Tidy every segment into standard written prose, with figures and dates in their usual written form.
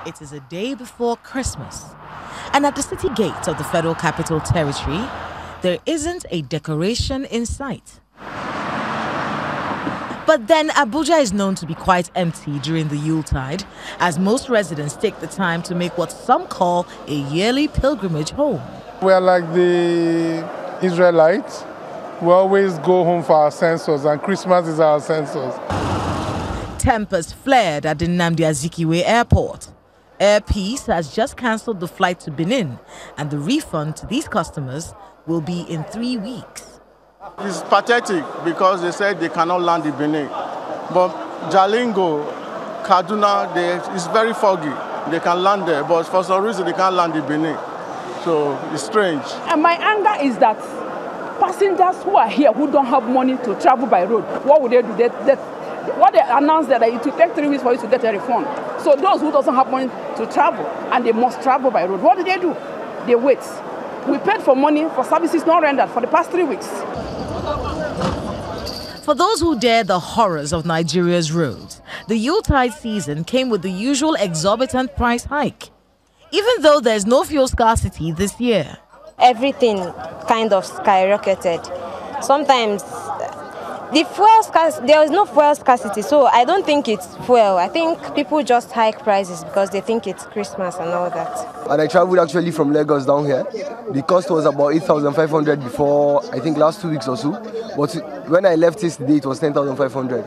It is a day before Christmas, and at the city gates of the Federal Capital Territory, there isn't a decoration in sight. But then Abuja is known to be quite empty during the Yuletide, as most residents take the time to make what some call a yearly pilgrimage home. We are like the Israelites. We always go home for our census, and Christmas is our census. Tempers flared at the Nnamdi Azikiwe airport. Air Peace has just cancelled the flight to Benin, and the refund to these customers will be in 3 weeks. It's pathetic because they said they cannot land in Benin. But Jalingo, Kaduna, it's very foggy. They can land there, but for some reason they can't land in Benin. So it's strange. And my anger is that passengers who are here who don't have money to travel by road, what would they do? What they announced that it will take 3 weeks for you to get a refund. So those who doesn't have money to travel and they must travel by road, what do? They wait. We paid for money for services not rendered for the past 3 weeks. For those who dare the horrors of Nigeria's roads, the Yuletide season came with the usual exorbitant price hike, even though there's no fuel scarcity this year. Everything kind of skyrocketed. Sometimes the fuel scarcity, there is no fuel scarcity, so I don't think it's fuel. I think people just hike prices because they think it's Christmas and all that. And I traveled actually from Lagos down here. The cost was about 8,500 before, I think, last 2 weeks or so. But when I left yesterday, it was 10,500.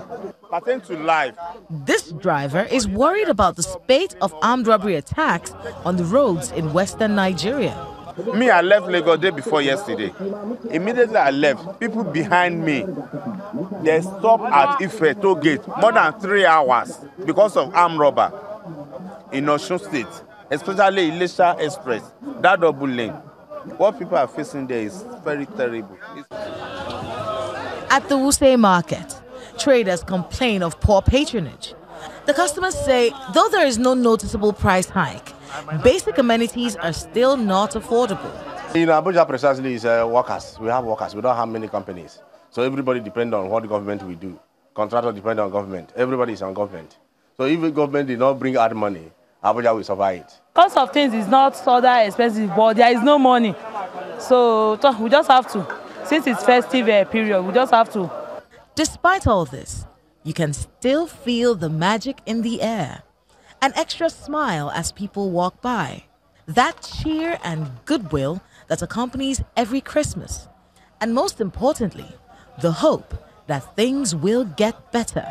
Pertain to life. This driver is worried about the spate of armed robbery attacks on the roads in western Nigeria. Me, I left Lagos day before yesterday. Immediately I left, people behind me, they stopped at Ife toll gate more than 3 hours because of armed robber in Osun State, especially Ilesha Express, that double lane. What people are facing there is very terrible. At the Wuse market, traders complain of poor patronage. The customers say, though there is no noticeable price hike, basic amenities are still not affordable. In Abuja precisely is workers. We have workers. We don't have many companies. So everybody depends on what the government will do. Contractors depend on government. Everybody is on government. So if the government did not bring out money, Abuja will survive it. Cost of things is not so that expensive, but there is no money. So we just have to. Since it's festive period, we just have to. Despite all this, you can still feel the magic in the air. An extra smile as people walk by. That cheer and goodwill that accompanies every Christmas. And most importantly, the hope that things will get better.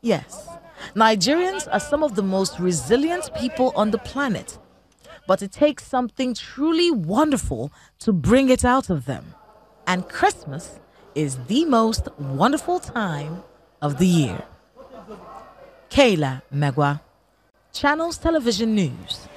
Yes, Nigerians are some of the most resilient people on the planet. But it takes something truly wonderful to bring it out of them. And Christmas is the most wonderful time of the year. Kayla Megwa, Channels Television News.